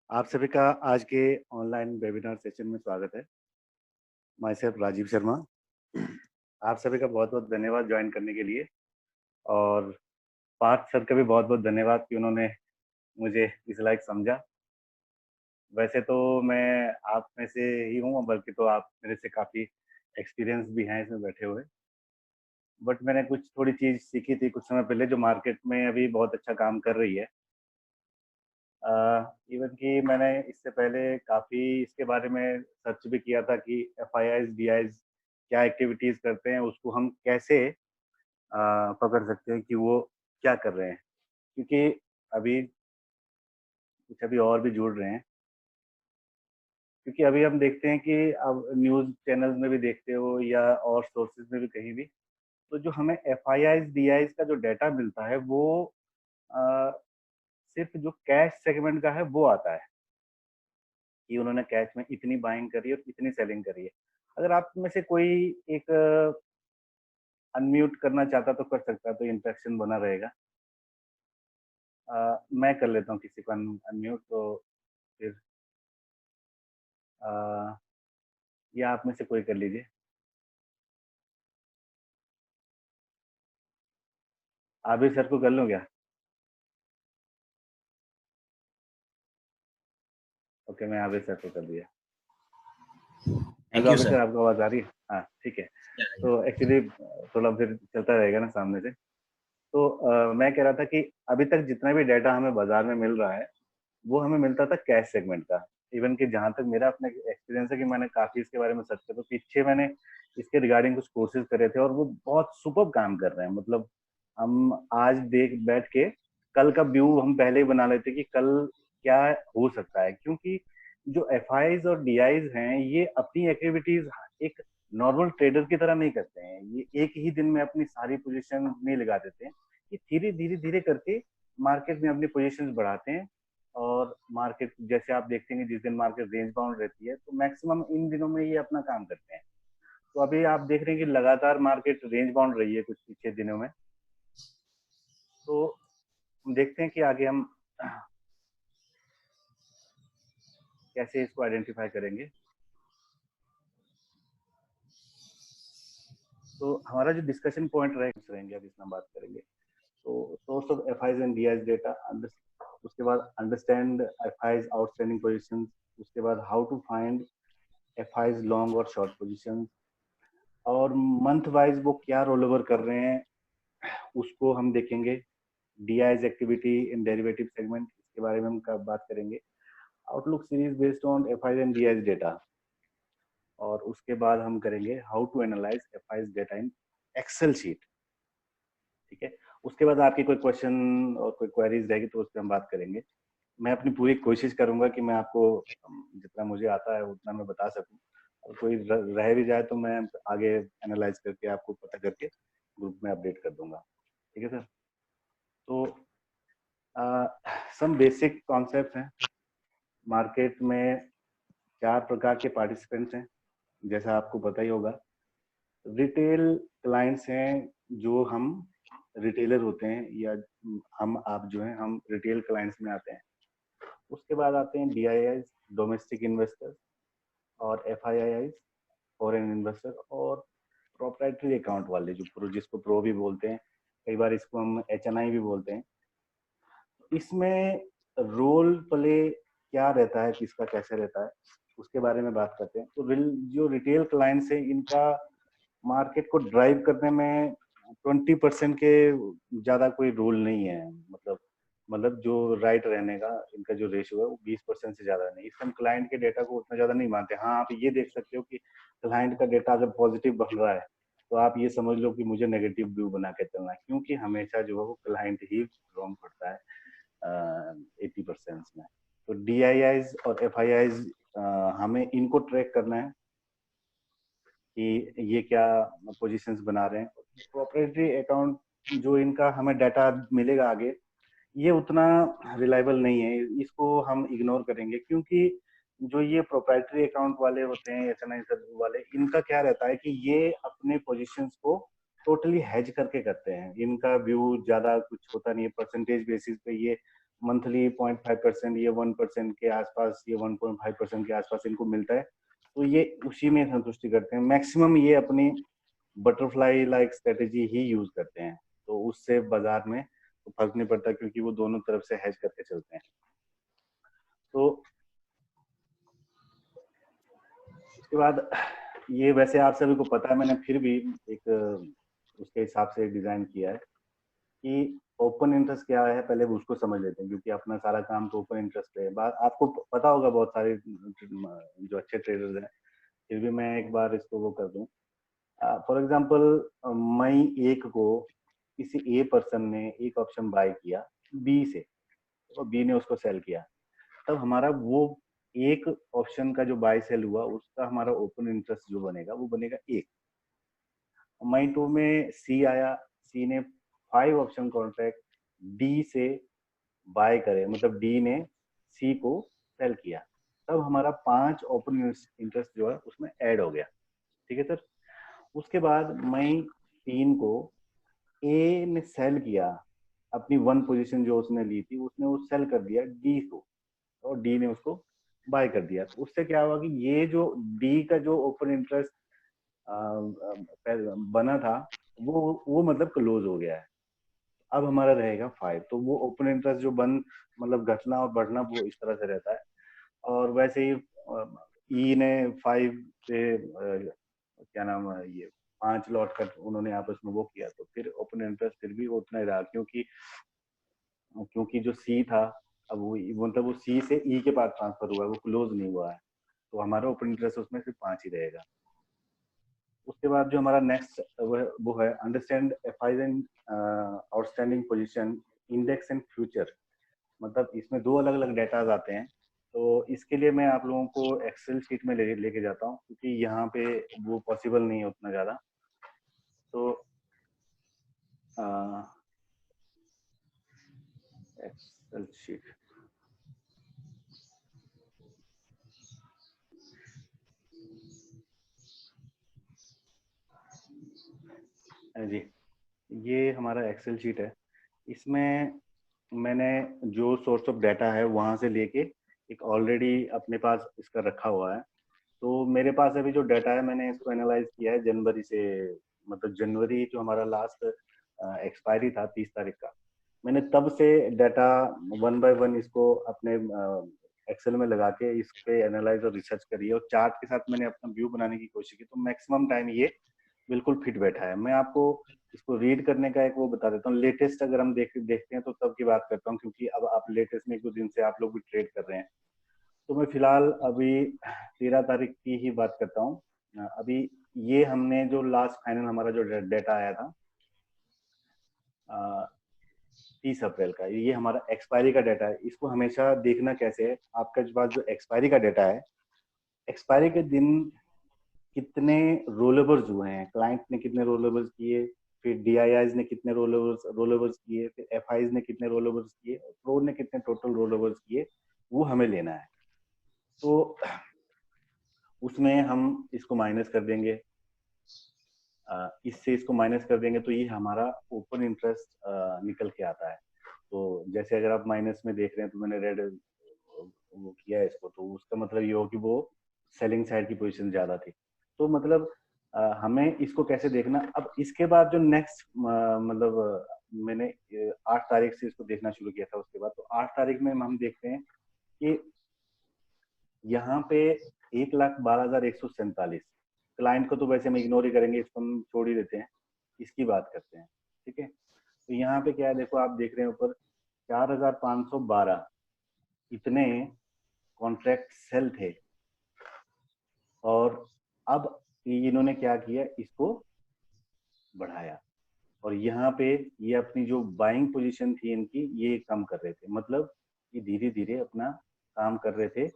आप सभी का आज के ऑनलाइन वेबिनार सेशन में स्वागत है। Myself Rajiv Sharma. आप सभी का बहुत-बहुत धन्यवाद ज्वाइन करने के लिए और पार्थ सर का भी बहुत-बहुत धन्यवाद कि उन्होंने मुझे इस लायक समझा। वैसे तो मैं आप में से ही हूँ, बल्कि तो आप मेरे से काफ़ी एक्सपीरियंस भी हैं इसमें बैठे हुए। बट मैंने कुछ थोड़ी चीज़ सीखी थी कुछ समय पहले जो मार्केट में अभी बहुत अच्छा काम कर रही है। इवन कि मैंने इससे पहले काफ़ी इसके बारे में सर्च भी किया था कि एफआईआईज़, डीआईज़ क्या एक्टिविटीज़ करते हैं, उसको हम कैसे पकड़ सकते हैं कि वो क्या कर रहे हैं। क्योंकि अभी कुछ अभी और भी जुड़ रहे हैं, क्योंकि अभी हम देखते हैं कि अब न्यूज़ चैनल्स में भी देखते हो या और सोर्सेज़ में भी कहीं भी, तो जो हमें एफआईआईज़, डीआईज़ का जो डाटा मिलता है वो अ, सिर्फ़ जो कैश सेगमेंट का है वो आता है। कि उन्होंने कैश में इतनी बाइंग करी है और इतनी सेलिंग करी है। अगर आप में से कोई एक अनम्यूट करना चाहता तो कर सकता है, तो इंटरेक्शन बना रहेगा। मैं कर लेता हूँ किसी को अनम्यूट, तो फिर अ, या आप में से कोई कर लीजिए। आबिर सर को कर लूँ क्या? ओके, मैं आबिर सर को कर दिया। Hello thank you Abir sir. Sir, आपको आवाज़ आ रही है? हाँ, ठीक है। तो एक्चुअली थोड़ा फिर चलता रहेगा ना सामने से। तो मैं कह रहा था कि अभी तक जितना भी डाटा हमें बाज़ार में मिल रहा है, वो हमें मिलता था कैश सेगमेंट का। इवन कि जहाँ तक मेरा अपना एक्सपीरियंस है कि मैंने काफ़ी इसके बारे में सर्च किया, तो पीछे मैंने इसके रिगार्डिंग कुछ कोर्सेज़ करे थे और वो बहुत सुपर्ब काम कर रहे हैं। मतलब हम आज देख बैठ के कल का व्यू हम पहले ही बना लेते कि कल क्या हो सकता है। क्योंकि जो एफआईज़ और डीआईज़ हैं, ये अपनी एक्टिविटीज़ एक नॉर्मल ट्रेडर की तरह नहीं करते हैं। ये एक ही दिन में अपनी सारी पोज़ीशन नहीं लगा देते हैं। ये धीरे-धीरे करके मार्केट में अपनी पोज़ीशंस बढ़ाते हैं और मार्केट जैसे आप देखते हैं कि जिस दिन मार्केट रेंज बाउंड रहती है, तो मैक्सिमम इन दिनों में ये अपना काम करते हैं। तो अभी आप देख रहे हैं कि लगातार मार्केट रेंज बाउंड रही है कुछ पिछले दिनों में। तो हम देखते हैं कि आगे हम कैसे इसको आइडेंटिफाई करेंगे। तो हमारा जो डिस्कशन पॉइंट रहेंगे, अब इसमें बात करेंगे। तो source of FIIs and DIIs data, उसके बाद अंडरस्टैंड एफआईज आउटस्टैंडिंग पोजीशंस, उसके बाद how to find FIIs long और शॉर्ट पोजीशंस, और मंथ वाइज वो क्या रोल ओवर कर रहे हैं उसको हम देखेंगे। DIIs activity in derivative segment, इसके बारे में हम कब बात करेंगे। Outlook series based on FIIs and DIIs data, और उसके बाद हम करेंगे how to analyse FIIs data in Excel sheet. ठीक है, उसके बाद आपकी कोई क्वेश्चन और कोई क्वेरीज रहेगी तो उस पर हम बात करेंगे। मैं अपनी पूरी कोशिश करूंगा कि मैं आपको जितना मुझे आता है उतना मैं बता सकूं, और कोई रह भी जाए तो मैं आगे एनालाइज करके आपको पता करके ग्रुप में अपडेट कर दूंगा। ठीक है सर। तो सम बेसिक कॉन्सेप्ट हैं। मार्केट में 4 प्रकार के पार्टिसिपेंट्स हैं, जैसा आपको पता ही होगा। रिटेल क्लाइंट्स हैं, जो हम रिटेलर होते हैं, या हम आप जो हैं हम रिटेल क्लाइंट्स में आते हैं। उसके बाद आते हैं डीआईआईज, डोमेस्टिक इन्वेस्टर्स, और एफआईआईज, फॉरेन इन्वेस्टर, और प्रोप्राइटरी अकाउंट वाले जो प्रो, जिसको प्रो भी बोलते हैं, कई बार इसको हम एचएनआई भी बोलते हैं। इसमें रोल प्ले क्या रहता है, किसका कैसे रहता है, उसके बारे में बात करते हैं। तो जो रिटेल क्लाइंट्स हैं, इनका मार्केट को ड्राइव करने में 20% के ज्यादा कोई रोल नहीं है। मतलब जो राइट रहने का इनका जो रेशियो है वो 20% से ज्यादा नहीं। इसमें क्लाइंट के डेटा को उतना ज्यादा नहीं मानते। हाँ, आप ये देख सकते हो कि क्लाइंट का डेटा अगर पॉजिटिव बन रहा है तो आप ये समझ लो कि मुझे नेगेटिव व्यू बना के चलना है, क्योंकि हमेशा जो है वो क्लाइंट ही रॉन्ग पड़ता है 80% में। तो डीआईआईज और एफआईआईज हमें इनको ट्रैक करना है कि ये क्या पोजीशंस बना रहे हैं। प्रोप्राइटरी अकाउंट जो इनका हमें डाटा मिलेगा आगे, ये उतना रिलायबल नहीं है, इसको हम इग्नोर करेंगे। क्योंकि जो ये प्रोप्राइटरी अकाउंट वाले होते हैं, एचएनआई वाले, इनका क्या रहता है कि ये अपने पोजीशंस को टोटली हेज करके करते हैं। इनका व्यू ज्यादा कुछ होता नहीं है, परसेंटेज बेसिस पे ये मंथली 0.5% ये 1% के आसपास, ये 1.5% के आसपास इनको मिलता है, तो ये उसी में संतुष्टि करते हैं। मैक्सिमम ये अपनी बटरफ्लाई लाइक स्ट्रेटेजी ही यूज करते हैं, तो उससे बाजार में तो फर्क नहीं पड़ता क्योंकि वो दोनों तरफ से हेज करके चलते हैं। तो उसके बाद ये वैसे आप सभी को पता है, मैंने फिर भी एक उसके हिसाब से डिजाइन किया है कि ओपन इंटरेस्ट क्या है, पहले उसको समझ लेते हैं क्योंकि अपना सारा काम तो ओपन इंटरेस्ट पे है। बात आपको पता होगा, बहुत सारे जो अच्छे ट्रेडर्स हैं, फिर भी मैं एक बार इसको वो कर दूं। फॉर एग्जांपल मई 1 को किसी ए पर्सन ने एक ऑप्शन बाय किया बी से, और बी ने उसको सेल किया, तब हमारा वो एक ऑप्शन का जो बाय सेल हुआ उसका हमारा ओपन इंटरेस्ट जो बनेगा वो बनेगा 1। मई 2 में सी आया, सी ने 5 ऑप्शन कॉन्ट्रैक्ट डी से बाय करे, मतलब डी ने सी को सेल किया, तब हमारा 5 ओपन इंटरेस्ट जो है उसमें ऐड हो गया। ठीक है सर। उसके बाद मई 3 को ए ने सेल किया, अपनी 1 पोजीशन जो उसने ली थी उसने वो सेल कर दिया डी को, और डी ने उसको बाय कर दिया। तो उससे क्या हुआ कि ये जो डी का जो ओपन इंटरेस्ट बना था वो मतलब क्लोज हो गया है। अब हमारा रहेगा 5, तो वो ओपन इंटरेस्ट जो बन मतलब घटना और बढ़ना वो इस तरह से रहता है। और वैसे ही ई ने 5 से क्या नाम है ये 5 लॉट का उन्होंने आपस में वो किया, तो फिर ओपन इंटरेस्ट फिर भी उतना ही रहा, क्योंकि जो सी था, अब वो मतलब वो सी से ई के पास ट्रांसफर हुआ है, वो क्लोज नहीं हुआ है, तो हमारा ओपन इंटरेस्ट उसमें सिर्फ 5 ही रहेगा। उसके बाद जो हमारा नेक्स्ट वो है understand FIIs and outstanding position index and future. मतलब इसमें 2 अलग अलग डेटाज आते हैं, तो इसके लिए मैं आप लोगों को एक्सेल शीट में लेके जाता हूँ क्योंकि यहाँ पे वो पॉसिबल नहीं है उतना ज़्यादा। तो एक्सेल शीट जी, ये हमारा एक्सेल शीट है। इसमें मैंने जो सोर्स ऑफ डाटा है वहाँ से लेके एक ऑलरेडी अपने पास इसका रखा हुआ है। तो मेरे पास अभी जो डाटा है मैंने इसको एनालाइज किया है जनवरी से, मतलब जनवरी जो हमारा लास्ट एक्सपायरी था 30 तारीख का, मैंने तब से डाटा 1 बाय 1 इसको अपने एक्सेल में लगा के इस पे एनालाइज और रिसर्च करी है, और चार्ट के साथ मैंने अपना व्यू बनाने की कोशिश की, तो मैक्सिमम टाइम ये बिल्कुल फिट बैठा है। मैं आपको इसको रीड करने का एक वो बता देता हूँ। लेटेस्ट अगर हम देखते हैं तो तब की बात करता हूँ, क्योंकि अब आप लेटेस्ट में 1-2 दिन से आप लोग भी ट्रेड कर रहे हैं। तो मैं फिलहाल अभी 13 तारीख की ही बात करता हूँ। अभी ये हमने जो लास्ट फाइनल हमारा जो डेटा आया था 30 अप्रैल का, ये हमारा एक्सपायरी का डाटा है। इसको हमेशा देखना कैसे है, आपका पास जो एक्सपायरी का डाटा है, एक्सपायरी के दिन कितने रोलेवर्स हुए हैं, क्लाइंट ने कितने रोलेवर्स किए, फिर डीआईआईज ने कितने रोलेवर्स किए, फिर एफआईज ने कितने रोलेवर्स किए, प्रो ने कितने टोटल रोलेवर्स किए, वो हमें लेना है। तो उसमें हम इसको माइनस कर देंगे, इससे इसको माइनस कर देंगे तो ये हमारा ओपन इंटरेस्ट निकल के आता है। तो जैसे अगर आप माइनस में देख रहे हैं, तो मैंने रेड वो किया है इसको, तो उसका मतलब ये हो कि वो सेलिंग साइड की पोजीशन ज्यादा थी। तो मतलब हमें इसको कैसे देखना। अब इसके बाद जो नेक्स्ट मतलब मैंने 8 तारीख से इसको देखना शुरू किया था, उसके बाद तो 8 तारीख में हम देखते हैं कि यहाँ पे 1,12,147। क्लाइंट को तो वैसे हम इग्नोर ही करेंगे, इसको हम छोड़ ही देते हैं, इसकी बात करते हैं। ठीक है, तो यहाँ पे क्या है, देखो आप देख रहे हैं ऊपर 4,512 इतने कॉन्ट्रैक्ट सेल थे, और अब इन्होंने क्या किया, इसको बढ़ाया, और यहाँ पे ये अपनी जो बाइंग पोजीशन थी इनकी ये कम कर रहे थे, मतलब ये धीरे धीरे अपना काम कर रहे थे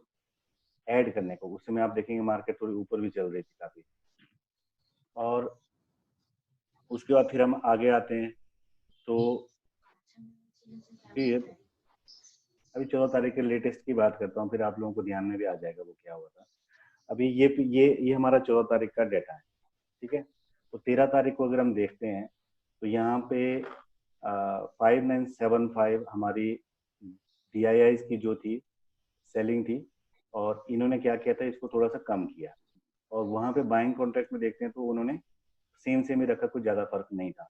ऐड करने को। उस समय आप देखेंगे मार्केट थोड़ी ऊपर भी चल रही थी काफी। और उसके बाद फिर हम आगे आते हैं, तो फिर अभी 14 तारीख के लेटेस्ट की बात करता हूँ, फिर आप लोगों को ध्यान में भी आ जाएगा वो क्या हुआ था। अभी ये हमारा 14 तारीख का डेटा है। ठीक है, तो 13 तारीख को अगर हम देखते हैं तो यहाँ पे 5975 हमारी DIIs की जो थी सेलिंग थी, और इन्होंने क्या किया था, इसको थोड़ा सा कम किया। और वहां पे बाइंग कॉन्ट्रैक्ट में देखते हैं तो उन्होंने सेम सेम ही रखा, कुछ ज्यादा फर्क नहीं था।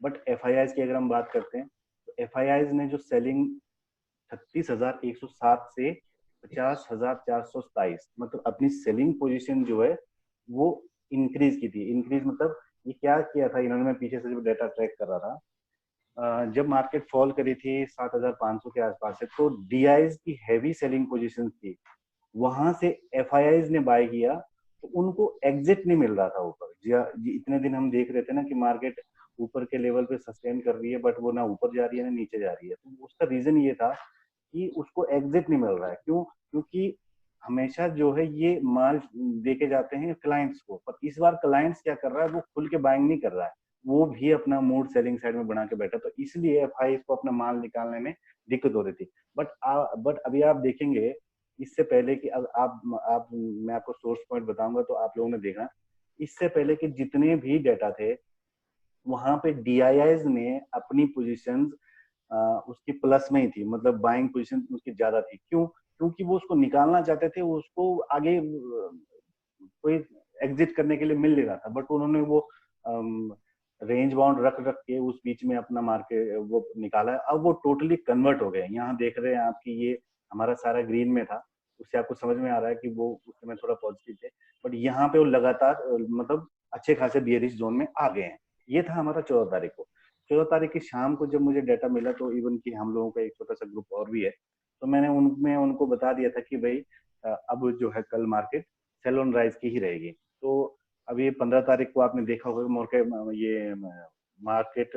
बट FIIs की अगर हम बात करते हैं तो FIIs ने जो सेलिंग 36,107 से 50,427, मतलब अपनी सेलिंग पोजीशन जो है वो इंक्रीज की थी। इंक्रीज मतलब ये क्या किया था इन्होंने, मैं पीछे से जो डेटा ट्रैक कर रहा था, जब मार्केट फॉल करी थी 7,500 के आसपास से, तो DIs की हैवी सेलिंग पोजीशन थी, वहां से FIIs ने बाय किया, तो उनको एग्जिट नहीं मिल रहा था ऊपर। जी इतने दिन हम देख रहे थे ना कि मार्केट ऊपर के लेवल पे सस्टेन कर रही है, बट वो ना ऊपर जा रही है ना नीचे जा रही है। तो उसका रीजन ये था कि उसको एग्जिट नहीं मिल रहा है। क्यों? क्योंकि हमेशा जो है ये माल देके जाते हैं क्लाइंट्स को, पर इस बार क्लाइंट्स क्या कर रहा है, वो खुल के बाइंग नहीं कर रहा है, वो भी अपना मूड सेलिंग साइड में बना के बैठा, तो इसलिए FI को अपना माल निकालने में दिक्कत हो रही थी। बट अभी आप देखेंगे, इससे पहले कि अब आप मैं आपको सोर्स पॉइंट बताऊंगा तो आप लोगों ने देखा, इससे पहले कि जितने भी डेटा थे वहां पे DIIs ने अपनी पोजीशंस उसकी प्लस में ही थी, मतलब बाइंग पोजीशन उसकी ज्यादा थी। क्यों? क्योंकि वो उसको निकालना चाहते थे, उसको आगे कोई एग्जिट करने के लिए मिल नहीं रहा था, बट उन्होंने वो रेंज बाउंड रख रख के उस बीच में अपना मार्केट वो निकाला है। अब वो टोटली कन्वर्ट हो गए। यहाँ देख रहे हैं आपकी, ये हमारा सारा ग्रीन में था, उससे आपको समझ में आ रहा है कि वो उस समय थोड़ा पॉजिटिव थे, बट यहाँ पे वो लगातार मतलब अच्छे खासे बियरिश जोन में आ गए हैं। ये था हमारा 14 तारीख को। 14 तारीख की शाम को जब मुझे डाटा मिला, तो इवन की हम लोगों का एक छोटा सा ग्रुप और भी है, तो मैंने उनमें उनको बता दिया था कि भाई अब जो है कल मार्केट सेल ऑन राइज की ही रहेगी। तो अभी 15 तारीख को आपने देखा होगा ये मार्केट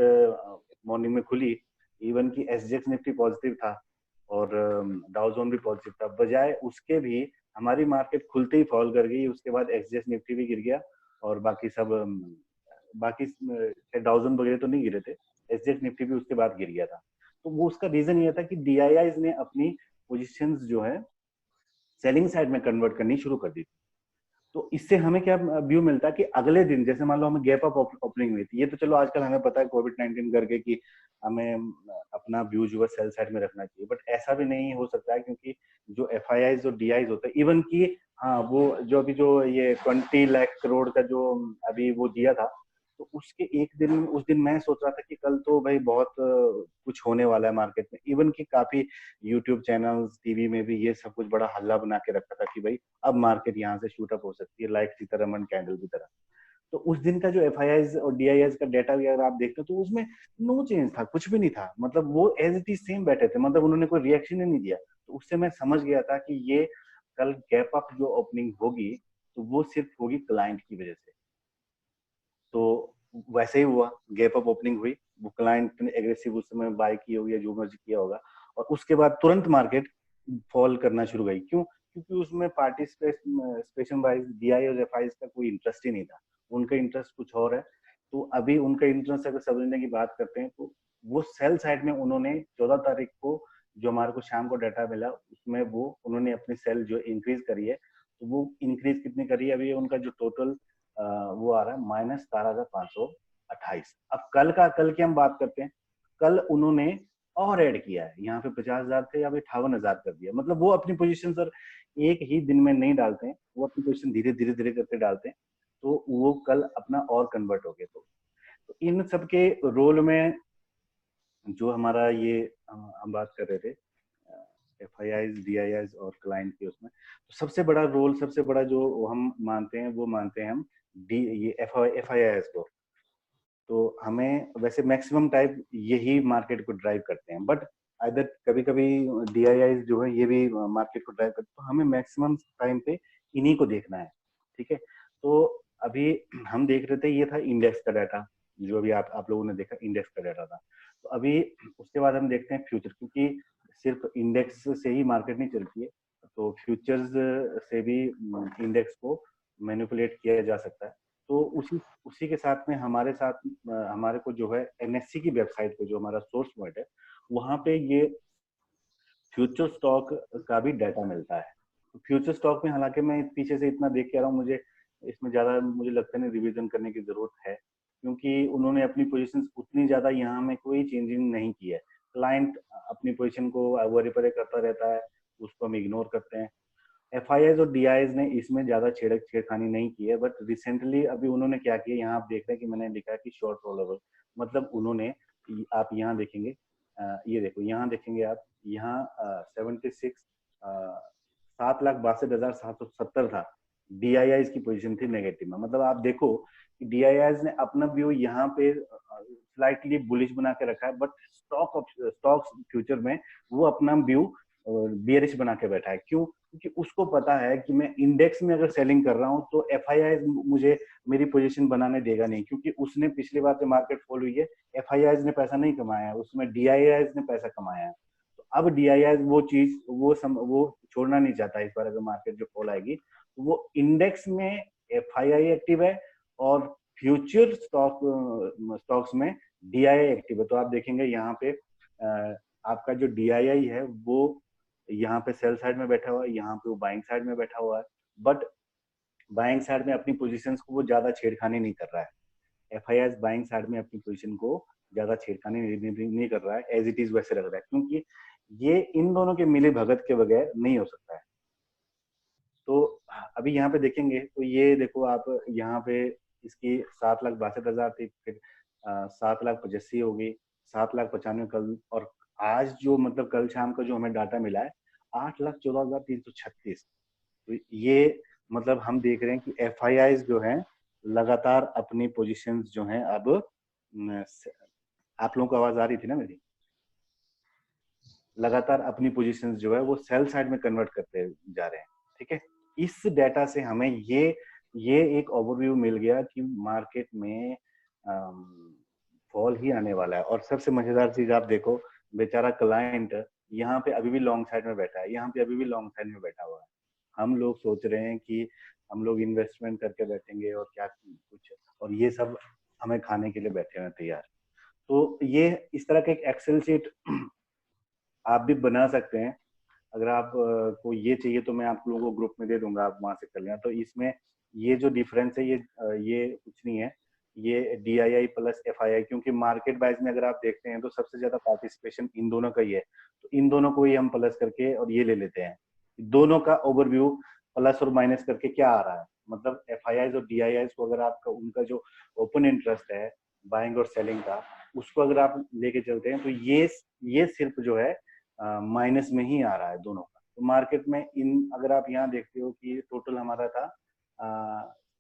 मॉर्निंग में खुली, इवन की SGX निफ्टी पॉजिटिव था और डाउ जोन भी पॉजिटिव था। बजाय उसके भी हमारी मार्केट खुलते ही फॉल कर गई, उसके बाद SGX निफ्टी भी गिर गया, और बाकी सब बाकी डाउ जोन वगैरह तो नहीं गिरे थे, SGX निफ्टी भी उसके बाद गिर गया था। तो वो उसका रीजन ये था कि DIIs ने अपनी पोजीशंस जो है सेलिंग साइड में कन्वर्ट करनी शुरू कर दी थी। तो इससे हमें क्या व्यू मिलता है कि अगले दिन जैसे मान लो हमें गैप अप ओपनिंग हुई थी, ये तो चलो आजकल हमें पता है कोविड-19 करके कि हमें अपना व्यू जो है सेल साइड में रखना चाहिए, बट ऐसा भी नहीं हो सकता है, क्योंकि जो FIIs जो DIs होते हैं, इवन की हाँ वो जो अभी जो ये 20 लाख करोड़ का जो अभी वो दिया था, तो उसके एक दिन उस दिन मैं सोच रहा था कि कल तो भाई बहुत कुछ होने वाला है मार्केट में। इवन की काफी यूट्यूब चैनल्स, टीवी में भी ये सब कुछ बड़ा हल्ला बना के रखा था कि भाई अब मार्केट यहाँ से शूट अप हो सकती है, लाइक सीतारमन कैंडल की तरह। तो उस दिन का जो FIIs और DIIs का डेटा भी अगर आप देखते हो तो उसमें नो चेंज था, कुछ भी नहीं था, मतलब वो एज इट इज सेम बैठे थे, मतलब उन्होंने कोई रिएक्शन ही नहीं दिया। तो उससे मैं समझ गया था कि ये कल गैप अप जो ओपनिंग होगी, तो वो सिर्फ होगी क्लाइंट की वजह से। तो वैसे ही हुआ, गैप अप ओपनिंग हुई, वो क्लाइंट ने एग्रेसिव उस समय बाय की होगी या जो मर्जी किया होगा, और उसके बाद तुरंत मार्केट फॉल करना शुरू गई। क्यों? क्योंकि उसमें पार्टिसिपेशन वाइज DI और FI का कोई इंटरेस्ट ही नहीं था, उनका इंटरेस्ट कुछ और है। तो अभी उनका इंटरेस्ट अगर समझने की बात करते हैं, तो वो सेल साइड में उन्होंने 14 तारीख को जो हमारे को शाम को डाटा मिला, उसमें वो उन्होंने अपनी सेल जो इंक्रीज करी है, तो वो इंक्रीज कितनी करी है, अभी उनका जो टोटल वो आ रहा है -12,528। अब कल की हम बात करते हैं, कल उन्होंने और ऐड किया है, यहाँ पे 50,000 थे, अभी 58,000 कर दिया। मतलब वो अपनी पोजीशन सर एक ही दिन में नहीं डालते हैं, वो अपनी पोजीशन धीरे धीरे धीरे करके डालते हैं। तो वो कल अपना और कन्वर्ट हो गए। तो इन सब के रोल में जो हमारा ये हम बात कर रहे थे FIIs, DIIs और क्लाइंट के उसमें, तो सबसे बड़ा रोल, सबसे बड़ा जो हम मानते हैं, वो मानते हैं हम डी ये FIIs को। तो हमें वैसे मैक्सिमम टाइप यही मार्केट को ड्राइव करते हैं, बट अदर कभी कभी DIIs जो है ये भी मार्केट को ड्राइव करते हैं, तो हमें मैक्सिमम टाइम पे इन्हीं को देखना है। ठीक है? तो अभी हम देख रहे थे, ये था इंडेक्स का डाटा, जो अभी आप लोगों ने देखा इंडेक्स का डाटा था। तो अभी उसके बाद हम देखते हैं फ्यूचर, क्योंकि सिर्फ इंडेक्स से ही मार्केट नहीं चलती है, तो फ्यूचर्स से भी इंडेक्स को मैनिपुलेट किया जा सकता है। तो उसी उसी के साथ में हमारे को जो है NSE की वेबसाइट पे, जो हमारा सोर्स पॉइंट है, वहां पे ये फ्यूचर स्टॉक का भी डाटा मिलता है। तो फ्यूचर स्टॉक में हालांकि मैं पीछे से इतना देख के आ रहा हूँ, मुझे इसमें ज्यादा मुझे लगता नहीं रिवीजन करने की जरूरत है, क्योंकि उन्होंने अपनी पोजीशंस उतनी ज्यादा यहाँ में कोई चेंजिंग नहीं की है। क्लाइंट अपनी पोजीशन को वरी परे करता रहता है, उसको हम इग्नोर करते हैं। एफआईआईज और डीआईज ने इसमें ज्यादा छेड़खानी नहीं की है, बट रिसेंटली अभी उन्होंने क्या किया, यहाँ आप देख रहे हैं कि मैंने लिखा है कि शॉर्ट रोलेबल, मतलब उन्होंने, आप यहाँ देखेंगे, ये देखो यहाँ देखेंगे आप, यहाँ 76 7,62,770 था, डीआईआईज की पोजीशन थी नेगेटिव में। मतलब आप देखो कि डीआईआईज ने अपना व्यू यहाँ पे स्लाइटली बुलिश बना के रखा है, बट स्टॉक फ्यूचर में वो अपना व्यू बियरिश बना के बैठा है। क्यों? क्योंकि उसको पता है कि मैं इंडेक्स में अगर सेलिंग कर रहा हूँ तो एफआईआई मुझे मेरी पोजीशन बनाने देगा नहीं, क्योंकि उसने पिछली बार जब मार्केट फॉल हुई है एफआईआई ने पैसा नहीं कमाया है, उसमें डीआईआई ने पैसा कमाया है। तो अब डीआईआई वो चीज वो छोड़ना नहीं चाहता। इस बार अगर मार्केट जो फॉल आएगी तो वो इंडेक्स में एफआईआई एक्टिव है और फ्यूचर स्टॉक्स में डीआईआई एक्टिव है। तो आप देखेंगे यहाँ पे आपका जो डीआईआई है वो यहाँ पे सेल साइड में बैठा हुआ है, यहाँ पे वो बाइंग साइड में बैठा हुआ है, बट बाइंग साइड में अपनी पोजीशंस को वो ज्यादा छेड़खानी नहीं कर रहा है। एफआईआई बाइंग साइड में अपनी पोजीशन को ज्यादा छेड़खानी नहीं कर रहा है, एज इट इज वैसे रख रहा है, क्योंकि ये इन दोनों के मिले भगत के बगैर नहीं हो सकता है। तो अभी यहाँ पे देखेंगे तो ये देखो आप यहाँ पे इसकी 7,62,000 थी, फिर 7,85,000 होगी, 7,95,000 कल, और आज जो मतलब कल शाम का जो हमें डाटा मिला है 8,14,336। तो ये मतलब हम देख रहे हैं कि एफआईआई जो हैं लगातार अपनी पोजीशंस जो हैं अब आप लोगों को आवाज आ रही थी ना मेरी, लगातार अपनी पोजीशंस जो है वो सेल साइड में कन्वर्ट करते जा रहे हैं। ठीक है, इस डेटा से हमें ये एक ओवरव्यू मिल गया कि मार्केट में फॉल ही आने वाला है। और सबसे मजेदार चीज आप देखो, बेचारा क्लाइंट यहाँ पे अभी भी लॉन्ग साइड में बैठा है, यहाँ पे अभी भी लॉन्ग साइड में बैठा हुआ है। हम लोग सोच रहे हैं कि हम लोग इन्वेस्टमेंट करके बैठेंगे और क्या कुछ, और ये सब हमें खाने के लिए बैठे हुए तैयार। तो ये इस तरह का एक एक्सेल शीट आप भी बना सकते हैं। अगर आप को ये चाहिए तो मैं आप लोगों को ग्रुप में दे दूंगा, आप वहां से कर लेना। तो इसमें ये जो डिफरेंस है ये कुछ नहीं है, ये डीआईआई प्लस एफआईआई, क्योंकि मार्केट वाइज में अगर आप देखते हैं तो सबसे ज्यादा पार्टिसिपेशन इन दोनों का ही है। तो इन दोनों को ही हम प्लस करके और ये ले लेते हैं, दोनों का ओवरव्यू प्लस और माइनस करके क्या आ रहा है। मतलब एफआईआई और डीआईआई को अगर आपका उनका जो ओपन इंटरेस्ट है बाइंग और सेलिंग का, उसको अगर आप लेके चलते हैं तो ये सिर्फ जो है माइनस में ही आ रहा है दोनों का। तो मार्केट में इन अगर आप यहाँ देखते हो कि टोटल हमारा था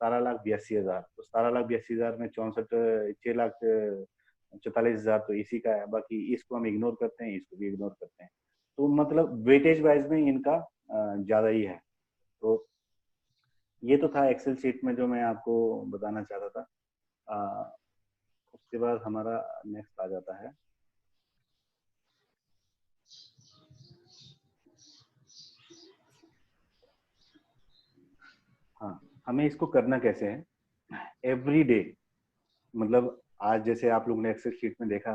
17,82,000, तो 17,82,000 में 6,44,000 तो इसी का है, बाकी इसको हम इग्नोर करते हैं, इसको भी इग्नोर करते हैं। तो मतलब वेटेज वाइज में इनका ज्यादा ही है। तो ये तो था एक्सेल शीट में जो मैं आपको बताना चाहता था। उसके बाद हमारा नेक्स्ट आ जाता है, हाँ, हमें इसको करना कैसे है। एवरी डे, मतलब आज जैसे आप लोगों ने एक्सेल शीट में देखा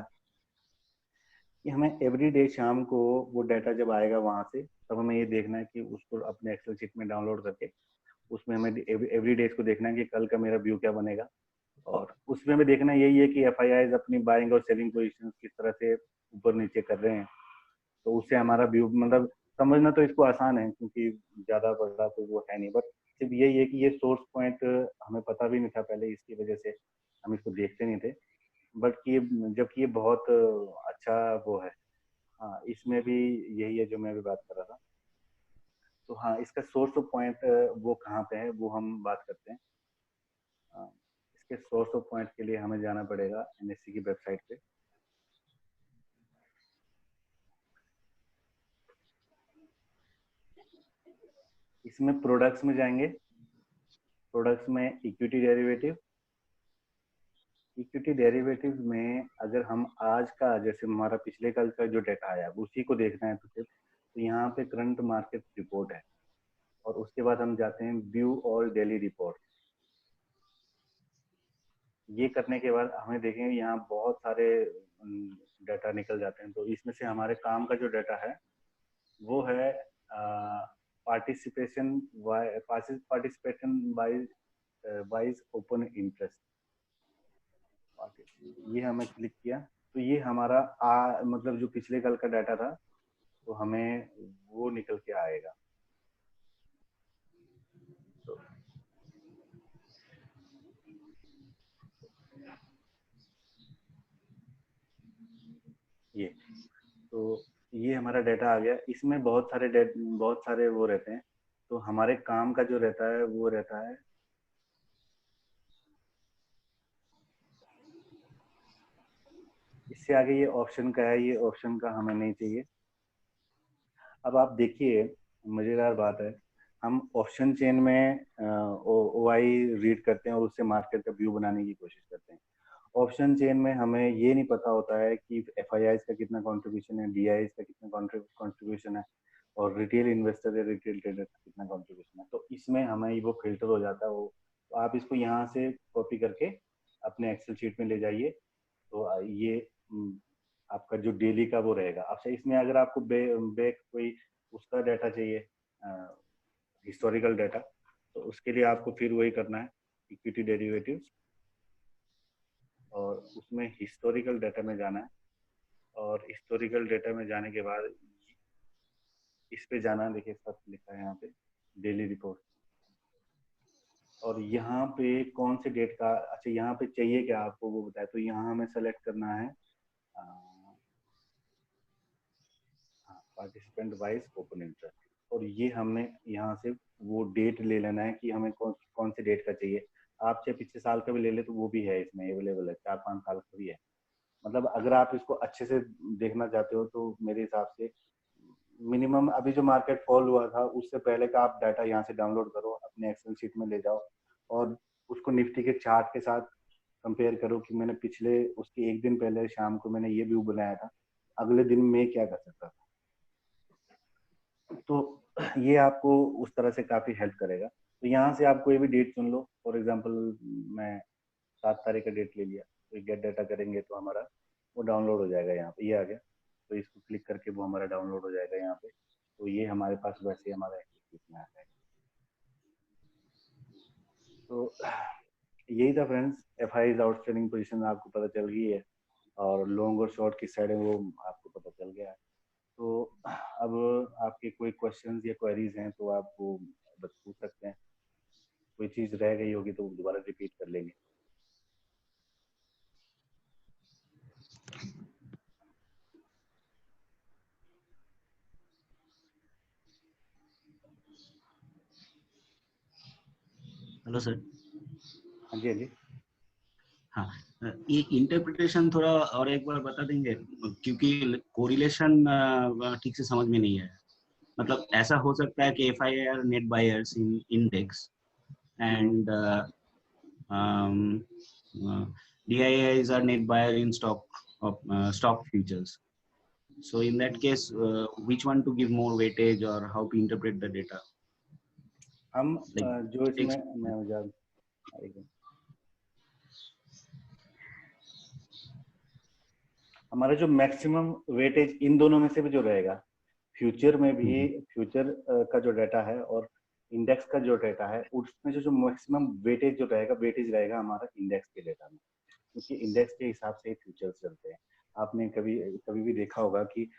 कि हमें एवरी डे शाम को वो डाटा जब आएगा वहां से, तब हमें ये देखना है कि उसको अपने एक्सेल शीट में डाउनलोड करके उसमें हमें एवरी डे इसको देखना है कि कल का मेरा व्यू क्या बनेगा। और उसमें हमें देखना यही है कि एफआईआई अपनी बाइंग और सेलिंग पोजीशन किस तरह से ऊपर नीचे कर रहे हैं। तो उससे हमारा व्यू मतलब समझना तो इसको आसान है, क्योंकि ज्यादा बड़ा तो वो है नहीं, बट सिर्फ यही है कि ये सोर्स पॉइंट हमें पता भी नहीं था पहले, इसकी वजह से हम इसको देखते नहीं थे। बट ये जबकि ये बहुत अच्छा वो है। हाँ, इसमें भी यही है जो मैं अभी बात कर रहा था। तो हाँ, इसका सोर्स ऑफ पॉइंट वो कहाँ पे है वो हम बात करते हैं। इसके सोर्स ऑफ पॉइंट के लिए हमें जाना पड़ेगा एनएससी की वेबसाइट पे। इसमें प्रोडक्ट्स में जाएंगे, प्रोडक्ट्स में इक्विटी डेरिवेटिव, इक्विटी डेरिवेटिव में अगर हम आज का जैसे हमारा पिछले कल का जो डेटा आया उसी को देखना है तो सिर्फ, तो यहाँ पे करंट मार्केट रिपोर्ट है, और उसके बाद हम जाते हैं व्यू और डेली रिपोर्ट। ये करने के बाद हमें देखेंगे यहाँ बहुत सारे डाटा निकल जाते हैं। तो इसमें से हमारे काम का जो डाटा है वो है participation participation wise open interest. ये हमें क्लिक किया, तो ये हमारा मतलब जो पिछले कल का डाटा था तो हमें वो निकल के आएगा। तो ये तो ये हमारा डाटा आ गया। इसमें बहुत सारे वो रहते हैं। तो हमारे काम का जो रहता है वो रहता है, इससे आगे ये ऑप्शन का है, ये ऑप्शन का हमें नहीं चाहिए। अब आप देखिए, मजेदार बात है, हम ऑप्शन चेन में ओआई रीड करते हैं और उससे मार्केट का व्यू बनाने की कोशिश करते हैं। ऑप्शन चेन में हमें ये नहीं पता होता है कि एफआईआईज का कितना कंट्रीब्यूशन है, डीआईज का कितना कंट्रीब्यूशन है, और रिटेल इन्वेस्टर या रिटेल ट्रेडर का कितना कंट्रीब्यूशन है। तो इसमें हमें वो फिल्टर हो जाता है। वो तो आप इसको यहाँ से कॉपी करके अपने एक्सेल शीट में ले जाइए। तो ये आपका जो डेली का वो रहेगा। अच्छा, इसमें अगर आपको बैक कोई उसका डाटा चाहिए, हिस्टोरिकल डाटा, तो उसके लिए आपको फिर वही करना है, इक्विटी डेरिवेटिव्स, और उसमें हिस्टोरिकल डाटा में जाना है। और हिस्टोरिकल डाटा में जाने के बाद इस पे जाना है। देखिए सब लिखा है यहाँ पे, डेली रिपोर्ट। और यहाँ पे कौन से डेट का, अच्छा यहाँ पे चाहिए क्या आपको वो बताए, तो यहाँ हमें सेलेक्ट करना है पार्टिसिपेंट वाइज ओपन इंटरेस्ट। और ये हमने यहाँ से वो डेट ले लेना है कि हमें कौन से डेट का चाहिए। आप चाहे पिछले साल का भी ले ले तो वो भी है इसमें अवेलेबल है, 4-5 साल का भी है। मतलब अगर आप इसको अच्छे से देखना चाहते हो तो मेरे हिसाब से मिनिमम अभी जो मार्केट फॉल हुआ था उससे पहले का आप डाटा यहाँ से डाउनलोड करो, अपने एक्सेल शीट में ले जाओ, और उसको निफ्टी के चार्ट के साथ कंपेयर करो कि मैंने पिछले उसके एक दिन पहले शाम को मैंने ये व्यू बनाया था, अगले दिन में क्या कर सकता था। तो ये आपको उस तरह से काफी हेल्प करेगा। तो यहाँ से आप कोई भी डेट चुन लो। फॉर एग्जांपल मैं 7 तारीख का डेट ले लिया, तो गेट डाटा करेंगे तो हमारा वो डाउनलोड हो जाएगा। यहाँ पे ये आ गया, तो इसको क्लिक करके वो हमारा डाउनलोड हो जाएगा यहाँ पे। तो ये हमारे पास वैसे हमारा एक्टिविटी में आ जाएगा। तो यही था friends, F I is outstanding position आपको पता चल गई है, और लॉन्ग और शॉर्ट किस साइड है वो आपको पता चल गया है। तो अब आपके कोई क्वेश्चंस या क्वेरीज हैं तो आप वो बस पूछ सकते हैं। कोई चीज रह गई होगी तो दोबारा रिपीट कर लेंगे। Hello sir. हाँ जी, हाँ जी। हाँ, ये इंटरप्रिटेशन थोड़ा और एक बार बता देंगे, क्योंकि कोरिलेशन ठीक से समझ में नहीं आया। मतलब ऐसा हो सकता है कि F I R net buyers in index and DIIs are net buyer in stock futures. So in that case, which one to give more weightage or how to interpret the data? हम Like जो इसमें हमारा जो maximum weightage in दोनों में से भी जो रहेगा, फ्यूचर में भी फ्यूचर का जो डाटा है और इंडेक्स का जो डाटा है, उसमें जो मैक्सिमम वेटेज जो रहेगा, वेटेज रहेगा हमारा इंडेक्स के डाटा में, क्योंकि इंडेक्स के हिसाब से फ्यूचर्स चलते हैं। आपने कभी कभी भी देखा होगा कि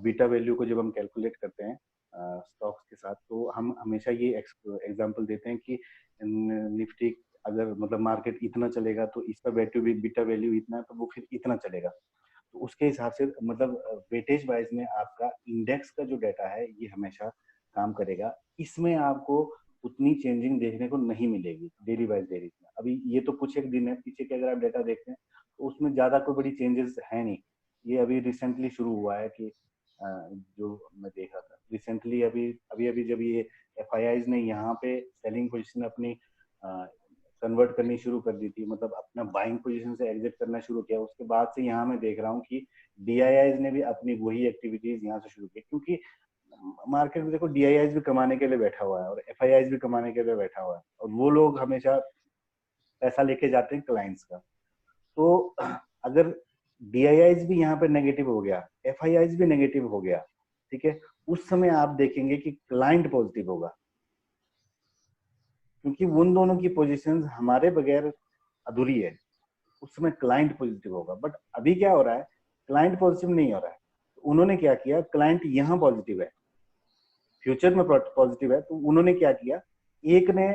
बीटा वैल्यू को जब हम कैलकुलेट करते हैं स्टॉक्स के साथ, तो हम हमेशा ये एग्जांपल देते हैं कि निफ्टी अगर मतलब मार्केट इतना चलेगा तो इसका बीटा वैल्यू इतना है, तो वो फिर इतना चलेगा। तो उसके हिसाब से मतलब वेटेज वाइज में आपका इंडेक्स का जो डाटा है ये हमेशा काम करेगा। इसमें आपको उतनी चेंजिंग देखने को नहीं मिलेगी डेली वाइज डेली में। अभी ये तो कुछ एक दिन है, पीछे के अगर आप डाटा देखते हैं तो उसमें ज्यादा कोई बड़ी चेंजेस है नहीं। ये अभी रिसेंटली शुरू हुआ है कि जो मैं देखा था रिसेंटली, अभी अभी अभी जब ये एफआईआईज ने यहाँ पे सेलिंग पोजीशन अपनी कन्वर्ट करनी शुरू कर दी थी, मतलब अपना बाइंग पोजीशन से एग्जिट करना शुरू किया, उसके बाद से यहाँ मैं देख रहा हूँ कि डीआईआईज ने भी अपनी वही एक्टिविटीज यहाँ से शुरू की। क्योंकि मार्केट में देखो डीआईआईज भी कमाने के लिए बैठा हुआ है और एफआईआईज भी कमाने के लिए बैठा हुआ है, और वो लोग हमेशा पैसा लेके जाते हैं क्लाइंट्स का। तो अगर डीआईआईज भी यहाँ पे नेगेटिव हो गया, एफआईआईज भी नेगेटिव हो गया, ठीक है, उस समय आप देखेंगे कि क्लाइंट पॉजिटिव होगा, क्योंकि उन दोनों की पोजीशंस हमारे बगैर अधूरी है। उसमें क्लाइंट पॉजिटिव होगा। बट अभी क्या हो रहा है, क्लाइंट पॉजिटिव नहीं हो रहा है। उन्होंने क्या किया, क्लाइंट यहाँ पॉजिटिव है, फ्यूचर में पॉजिटिव है, तो उन्होंने क्या किया, एक ने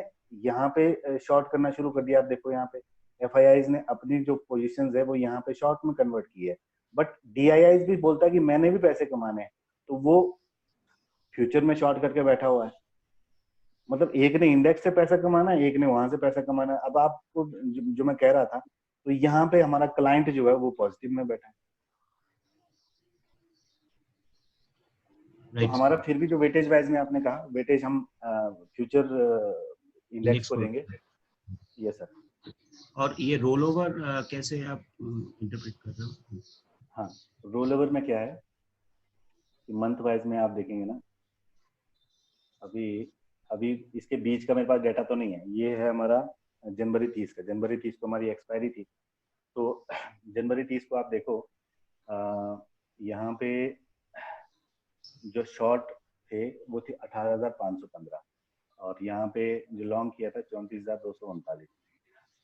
यहाँ पे शॉर्ट करना शुरू कर दिया। आप देखो यहाँ पे एफआईआईज ने अपनी जो पोजीशंस है वो यहाँ पे शॉर्ट में कन्वर्ट की है, बट डीआईआईज भी बोलता है कि मैंने भी पैसे कमाने हैं, तो वो फ्यूचर में शॉर्ट करके बैठा हुआ है। मतलब एक ने इंडेक्स से पैसा कमाना है, एक ने वहां से पैसा कमाना है। अब आपको जो मैं कह रहा था, तो यहाँ पे हमारा क्लाइंट जो है वो पॉजिटिव में बैठा है, तो हमारा फिर भी जो वेटेज वाइज में आपने कहा, वेटेज हम फ्यूचर इंडेक्स को देंगे। Yes sir. और ये रोल ओवर कैसे आप इंटरप्रेट कर रहे हो? हाँ, रोल ओवर में क्या है कि मंथ वाइज में आप देखेंगे ना, अभी अभी इसके बीच का मेरे पास डाटा तो नहीं है, ये है हमारा जनवरी 30 का। जनवरी 30 को हमारी एक्सपायरी थी, तो जनवरी 30 को आप देखो, यहाँ पे जो शॉर्ट थे वो थे 18,515, और यहाँ पे जो लॉन्ग किया था 34,239।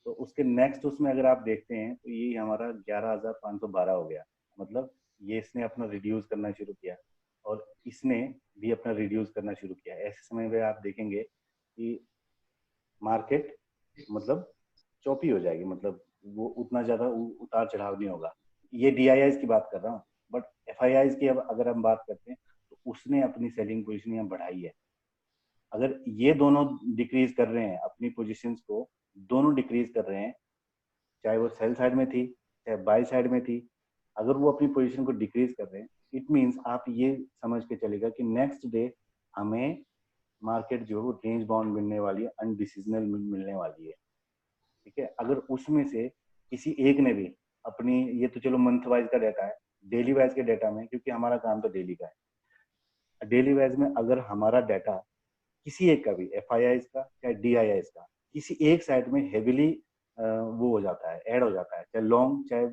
तो उसके नेक्स्ट उसमें अगर आप देखते हैं तो ये हमारा 11,512 हो गया। मतलब ये इसने अपना रिड्यूस करना शुरू किया और इसने भी अपना रिड्यूस करना शुरू किया। ऐसे समय में आप देखेंगे कि मार्केट मतलब चौपी हो जाएगी, मतलब वो उतना ज्यादा उतार चढ़ाव नहीं होगा। ये डीआईआईज की बात कर रहा हूँ, बट एफआईआईज की अब अगर हम बात करते हैं तो उसने अपनी सेलिंग पोजीशन यहाँ बढ़ाई है। अगर ये दोनों डिक्रीज कर रहे हैं अपनी पोजीशंस को, दोनों डिक्रीज कर रहे हैं, चाहे वो सेल साइड में थी चाहे बाय साइड में थी, अगर वो अपनी पोजीशन को डिक्रीज कर रहे हैं, इट मींस आप ये समझ के चलेगा कि नेक्स्ट डे हमें मार्केट जो है रेंज बाउंड मिलने वाली है, अनडिसीजनल मिलने वाली है। ठीक है, अगर उसमें से किसी एक ने भी अपनी, ये तो चलो मंथ वाइज का डाटा है, डेली वाइज के डाटा में, क्योंकि हमारा काम तो डेली का है, डेली वाइज में अगर हमारा डाटा किसी एक का भी, एफआईआईज का चाहे डीआईआईज का, किसी एक साइड में हेविली वो हो जाता है, ऐड हो जाता है, चाहे लॉन्ग चाहे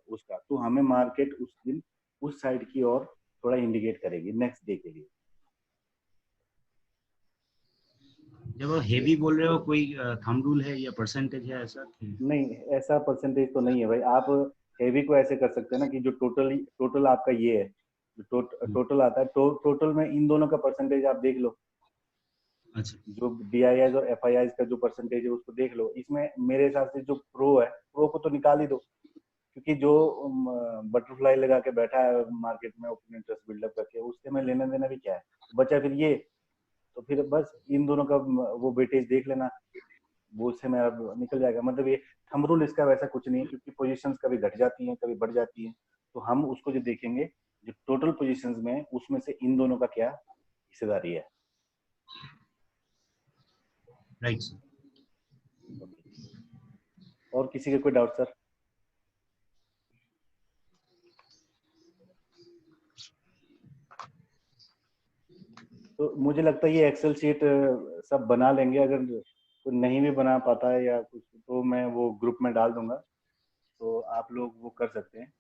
उसका, तो हमें मार्केट उस दिन उस साइड की ओर थोड़ा इंडिकेट करेगी नेक्स्ट डे के लिए। जब आप हेवी बोल रहे हो, कोई थंब रूल है या परसेंटेज है ऐसा? नहीं, ऐसा परसेंटेज तो नहीं है भाई। आप हेवी को ऐसे कर सकते हैं ना कि जो टोटल आपका ये है, जो टोटल आता है, टोटल में इन दोनों का परसेंटेज आप देख लो। अच्छा, जो डीआईआईज और एफआईआईज का जो परसेंटेज है उसको देख लो। इसमें मेरे हिसाब से जो प्रो है, प्रो को तो निकाल ही दो, क्योंकि जो बटरफ्लाई लगा के बैठा है मार्केट में ओपन इंटरेस्ट बिल्डअप करके, उससे में लेना देना भी क्या है, बचा फिर ये। तो फिर बस इन दोनों का वो वेटेज देख लेना, वो उससे में अब निकल जाएगा। मतलब ये थंब रूल इसका वैसा कुछ नहीं है, क्योंकि पोजीशंस कभी घट जाती हैं कभी बढ़ जाती हैं, तो हम उसको जो देखेंगे, जो टोटल पोजीशंस में उसमें से इन दोनों का क्या हिस्सेदारी है। Right sir. और किसी के कोई डाउट सर? तो मुझे लगता है ये एक्सेल शीट सब बना लेंगे। अगर कोई नहीं भी बना पाता है या कुछ, तो मैं वो ग्रुप में डाल दूंगा, तो आप लोग वो कर सकते हैं।